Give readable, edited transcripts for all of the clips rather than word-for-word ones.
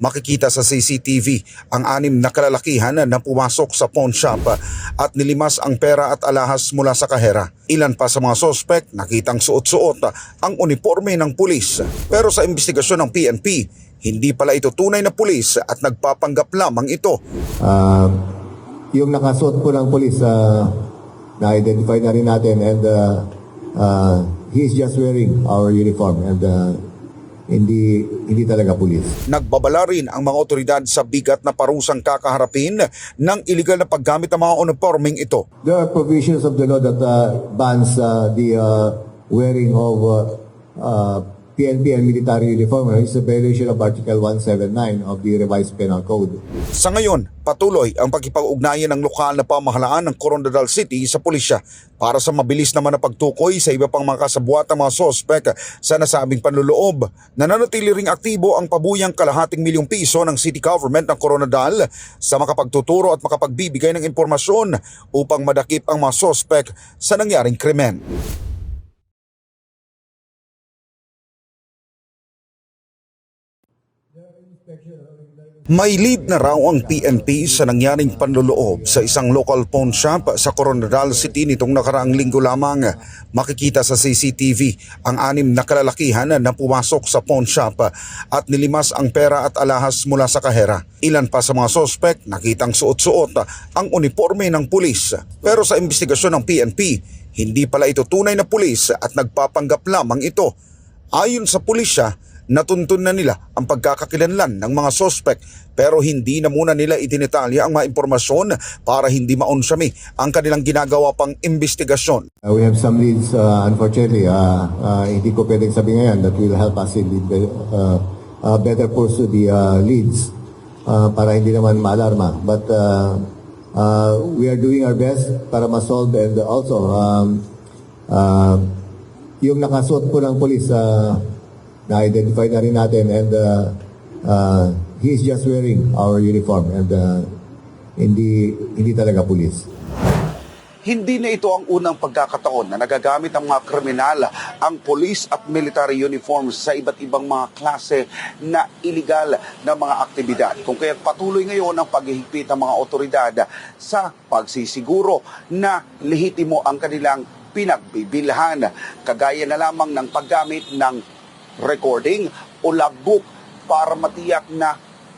Makikita sa CCTV ang 6 na kalalakihan na pumasok sa pawn shop at nilimas ang pera at alahas mula sa kahera. Ilan pa sa mga sospek nakitang suot-suot ang uniforme ng pulis. Pero sa investigasyon ng PNP, hindi pala ito tunay na pulis at nagpapanggap lamang ito. Yung nakasuot po ng pulis, na-identify na rin natin, and he's just wearing our uniform and hindi talaga pulis. Nagbabala rin ang mga otoridad sa bigat na parusang kakaharapin ng iligal na paggamit ng mga uniforming ito. There are provisions of the law that bans the wearing of PNP and military uniform. It's a violation of Article 179 of the Revised Penal Code. Sa ngayon, patuloy ang pagkipag-ugnayan ng lokal na pamahalaan ng Coronadal City sa pulisya para sa mabilis naman na pagtukoy sa iba pang mga kasabuat ng mga sospek sa nasabing panluloob. Nananatili ring aktibo ang pabuyang ₱250,000 ng city government ng Coronadal sa makapagtuturo at makapagbibigay ng impormasyon upang madakip ang mga sospek sa nangyaring krimen. May lead na raw ang PNP sa nangyaring panluloob sa isang local pawn shop sa Coronadal City nitong nakaraang linggo lamang. Makikita sa CCTV ang 6 na kalalakihan na pumasok sa pawn shop at nilimas ang pera at alahas mula sa kahera. Ilan pa sa mga sospek nakitang suot-suot ang uniforme ng pulis. Pero sa investigasyon ng PNP, hindi pala ito tunay na pulis at nagpapanggap lamang ito. Ayon sa pulisya, natuntun na nila ang pagkakakilanlan ng mga sospek pero hindi na muna nila idinetalya ang mga impormasyon para hindi maunsyami ang kanilang ginagawa pang investigasyon. We have some leads, unfortunately. Hindi ko pwedeng sabihin ngayon that will help us in better pursue the leads para hindi naman maalarma. But we are doing our best para ma-solve, and also yung nakasuot po ng police, na-identify na rin natin, and he's just wearing our uniform and hindi talaga pulis. Hindi na ito ang unang pagkakataon na nagagamit ng mga kriminal ang police at military uniforms sa iba't ibang mga klase na iligal na mga aktibidad. Kung kaya patuloy ngayon ang paghihigpit ng mga otoridad sa pagsisiguro na lehitimo ang kanilang pinagbibilhan, kagaya na lamang ng paggamit ng recording o logbook para matiyak na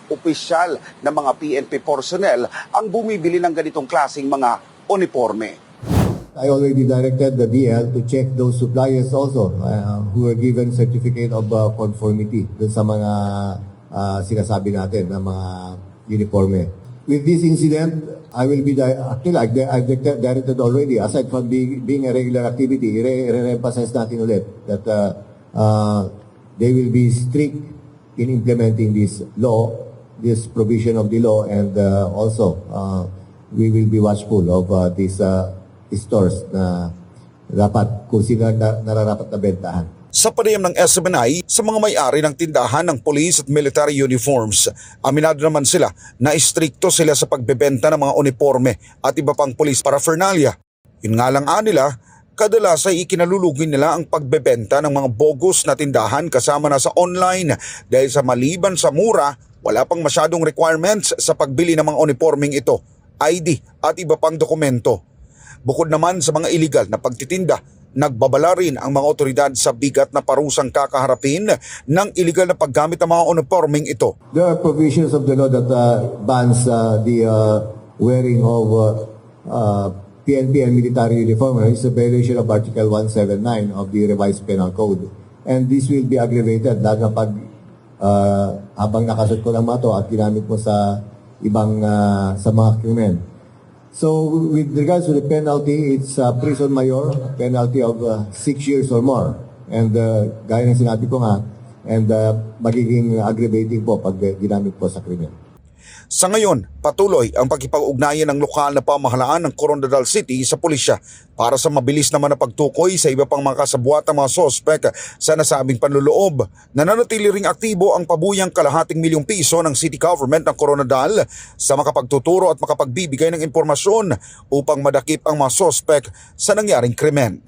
opisyal na mga PNP personnel ang bumibili ng ganitong klaseng mga uniforme. I already directed the DL to check those suppliers also who were given certificate of conformity dun sa mga sinasabi natin na mga uniforme. With this incident, I will be actually I've directed already, aside from being a regular activity, i-re-emphasize natin ulit that they will be strict in implementing this law, this provision of the law, and also we will be watchful of these stores na dapat kung sino nararapat na bentahan. Sa panayam ng SMNI sa mga may-ari ng tindahan ng police at military uniforms, aminado naman sila na istrikto sila sa pagbebenta ng mga uniforme at iba pang police paraphernalia. Yun nga lang nila, kadalas ay ikinalulugi nila ang pagbebenta ng mga bogus na tindahan kasama na sa online dahil sa maliban sa mura, wala pang masyadong requirements sa pagbili ng mga uniforming ito, ID at iba pang dokumento. Bukod naman sa mga illegal na pagtitinda, nagbabala rin ang mga otoridad sa bigat na parusang kakaharapin ng illegal na paggamit ng mga uniforming ito. There are provisions of the law that bans the wearing of PNP and military uniform. It's a violation of Article 179 of the Revised Penal Code. And this will be aggravated lalo pag habang nakasuot ko ng mato at ginamit mo sa ibang sa mga krimen. So with regards to the penalty, it's prison mayor, penalty of 6 years or more. And gaya ng sinabi ko nga, and magiging aggravating po pag ginamit po sa krimen. Sa ngayon, patuloy ang pagkipag-ugnayan ng lokal na pamahalaan ng Coronadal City sa pulisya para sa mabilis naman na pagtukoy sa iba pang mga kasabuat ng mga sospek sa nasabing panluloob. Nananatili ring aktibo ang pabuyang ₱250,000 ng city government ng Coronadal sa makapagtuturo at makapagbibigay ng impormasyon upang madakip ang mga sospek sa nangyaring krimen.